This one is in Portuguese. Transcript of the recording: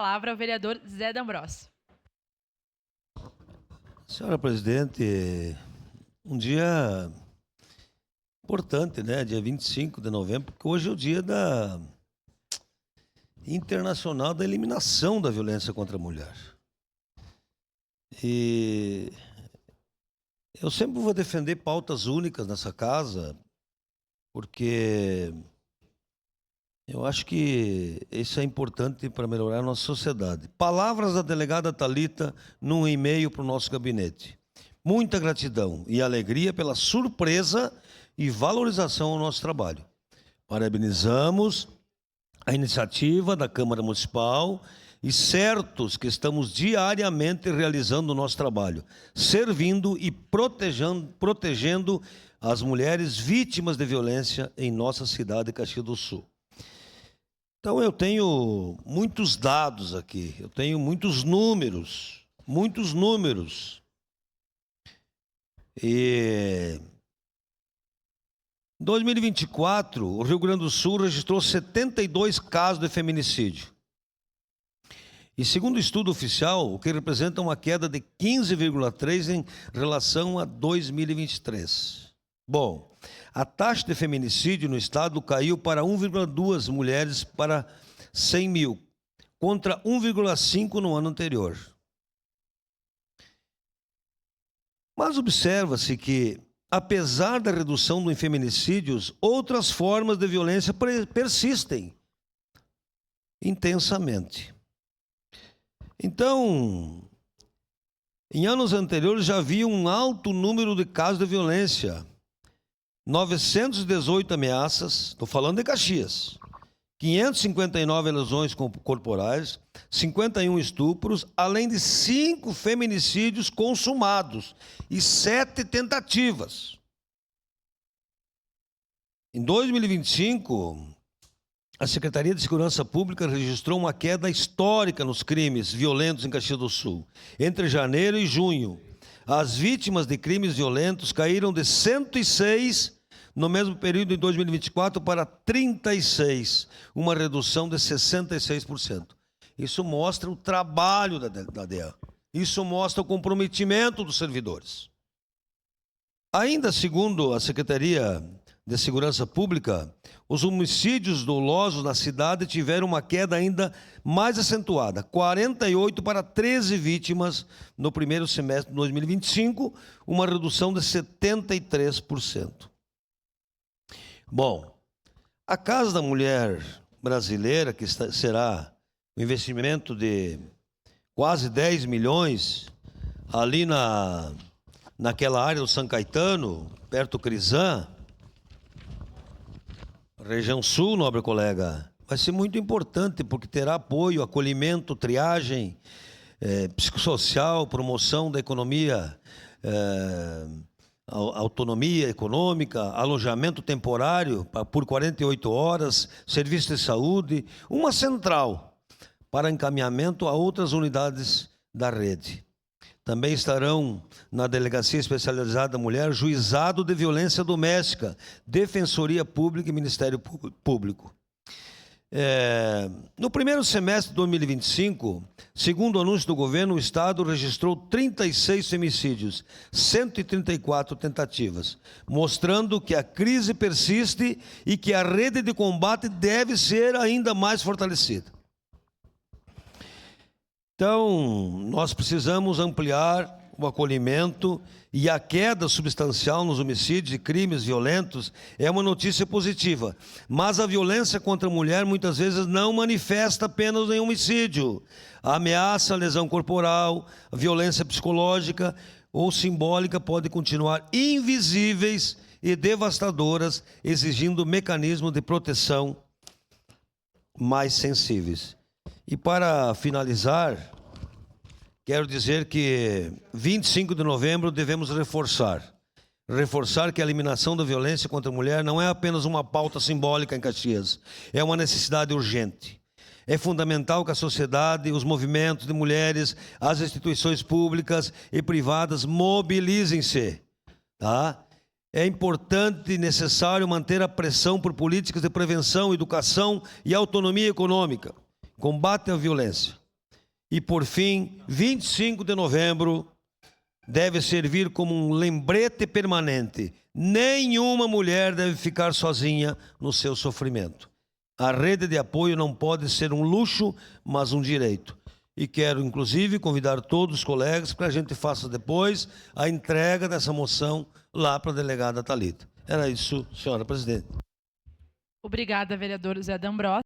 Palavra ao vereador Zé D'Ambrosio. Senhora presidente, um dia importante, né? Dia 25 de novembro, porque hoje é o dia internacional da eliminação da violência contra a mulher. E eu sempre vou defender pautas únicas nessa casa, porque eu acho que isso é importante para melhorar a nossa sociedade. Palavras da delegada Thalita num e-mail para o nosso gabinete. Muita gratidão e alegria pela surpresa e valorização ao nosso trabalho. Parabenizamos a iniciativa da Câmara Municipal e certos que estamos diariamente realizando o nosso trabalho, servindo e protegendo as mulheres vítimas de violência em nossa cidade de Caxias do Sul. Então eu tenho muitos dados aqui, eu tenho muitos números. E em 2024, o Rio Grande do Sul registrou 72 casos de feminicídio. E segundo o estudo oficial, o que representa uma queda de 15,3% em relação a 2023. Bom, a taxa de feminicídio no estado caiu para 1,2 mulheres para 100 mil, contra 1,5 no ano anterior. Mas observa-se que, apesar da redução dos feminicídios, outras formas de violência persistem intensamente. Então, em anos anteriores já havia um alto número de casos de violência. 918 ameaças, estou falando de Caxias, 559 lesões corporais, 51 estupros, além de 5 feminicídios consumados e 7 tentativas. Em 2025, a Secretaria de Segurança Pública registrou uma queda histórica nos crimes violentos em Caxias do Sul. Entre janeiro e junho, as vítimas de crimes violentos caíram de 106 no mesmo período em 2024 para 36, uma redução de 66%. Isso mostra o trabalho da DEA. Isso mostra o comprometimento dos servidores. Ainda segundo a Secretaria de Segurança Pública, os homicídios dolosos na cidade tiveram uma queda ainda mais acentuada, 48 para 13 vítimas no primeiro semestre de 2025, uma redução de 73%. Bom, a Casa da Mulher Brasileira, que será um investimento de quase 10 milhões, ali naquela área do São Caetano, perto do Crisan, região sul, nobre colega, vai ser muito importante, porque terá apoio, acolhimento, triagem, psicossocial, promoção da economia, autonomia econômica, alojamento temporário por 48 horas, serviço de saúde, uma central para encaminhamento a outras unidades da rede. Também estarão na Delegacia Especializada da Mulher, Juizado de Violência Doméstica, Defensoria Pública e Ministério Público. No primeiro semestre de 2025, segundo o anúncio do governo, o Estado registrou 36 femicídios, 134 tentativas, mostrando que a crise persiste e que a rede de combate deve ser ainda mais fortalecida. Então, nós precisamos ampliar o acolhimento, e a queda substancial nos homicídios e crimes violentos é uma notícia positiva. Mas a violência contra a mulher muitas vezes não manifesta apenas em homicídio. A ameaça, a lesão corporal, a violência psicológica ou simbólica podem continuar invisíveis e devastadoras, exigindo mecanismos de proteção mais sensíveis. E para finalizar, quero dizer que 25 de novembro devemos reforçar que a eliminação da violência contra a mulher não é apenas uma pauta simbólica em Caxias, é uma necessidade urgente. É fundamental que a sociedade, os movimentos de mulheres, as instituições públicas e privadas mobilizem-se, tá? É importante e necessário manter a pressão por políticas de prevenção, educação e autonomia econômica, combate à violência. E, por fim, 25 de novembro deve servir como um lembrete permanente. Nenhuma mulher deve ficar sozinha no seu sofrimento. A rede de apoio não pode ser um luxo, mas um direito. E quero, inclusive, convidar todos os colegas para que a gente faça depois a entrega dessa moção lá para a delegada Thalita. Era isso, senhora presidente. Obrigada, vereador Zé D'Ambrossi.